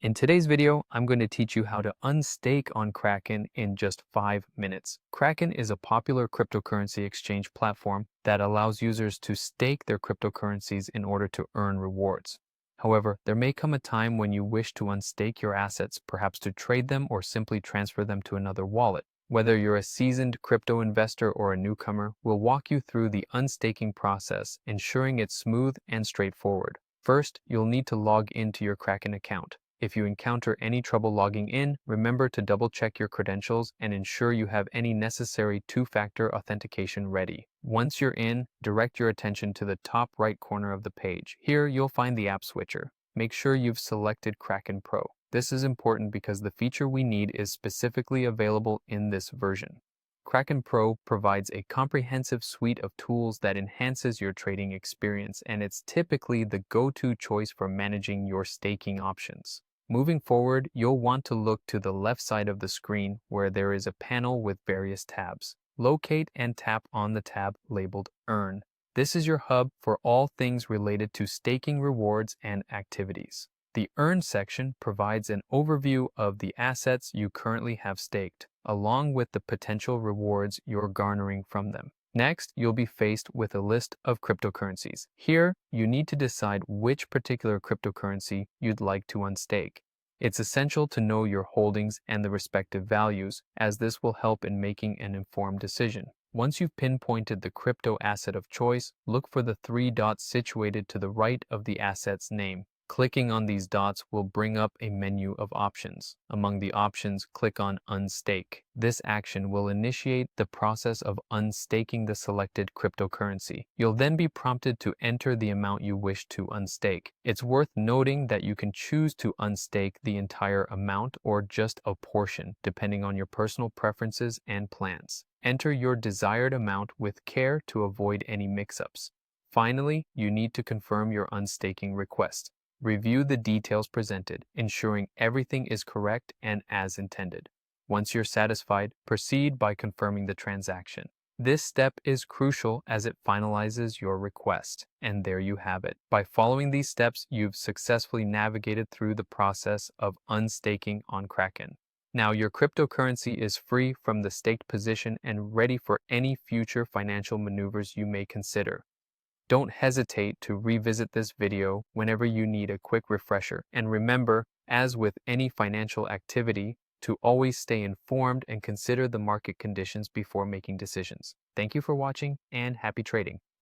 In today's video, I'm going to teach you how to unstake on Kraken in just 5 minutes. Kraken is a popular cryptocurrency exchange platform that allows users to stake their cryptocurrencies in order to earn rewards. However, there may come a time when you wish to unstake your assets, perhaps to trade them or simply transfer them to another wallet. Whether you're a seasoned crypto investor or a newcomer, we'll walk you through the unstaking process, ensuring it's smooth and straightforward. First, you'll need to log into your Kraken account. If you encounter any trouble logging in, remember to double-check your credentials and ensure you have any necessary two-factor authentication ready. Once you're in, direct your attention to the top right corner of the page. Here, you'll find the app switcher. Make sure you've selected Kraken Pro. This is important because the feature we need is specifically available in this version. Kraken Pro provides a comprehensive suite of tools that enhances your trading experience, and it's typically the go-to choice for managing your staking options. Moving forward, you'll want to look to the left side of the screen where there is a panel with various tabs. Locate and tap on the tab labeled Earn. This is your hub for all things related to staking rewards and activities. The Earn section provides an overview of the assets you currently have staked, along with the potential rewards you're garnering from them. Next, you'll be faced with a list of cryptocurrencies. Here, you need to decide which particular cryptocurrency you'd like to unstake. It's essential to know your holdings and the respective values, as this will help in making an informed decision. Once you've pinpointed the crypto asset of choice, look for the 3 dots situated to the right of the asset's name. Clicking on these dots will bring up a menu of options. Among the options, click on Unstake. This action will initiate the process of unstaking the selected cryptocurrency. You'll then be prompted to enter the amount you wish to unstake. It's worth noting that you can choose to unstake the entire amount or just a portion, depending on your personal preferences and plans. Enter your desired amount with care to avoid any mix-ups. Finally, you need to confirm your unstaking request. Review the details presented, ensuring everything is correct and as intended. Once you're satisfied, proceed by confirming the transaction. This step is crucial as it finalizes your request, and there you have it. By following these steps, you've successfully navigated through the process of unstaking on Kraken. Now your cryptocurrency is free from the staked position and ready for any future financial maneuvers you may consider. Don't hesitate to revisit this video whenever you need a quick refresher. And remember, as with any financial activity, to always stay informed and consider the market conditions before making decisions. Thank you for watching and happy trading.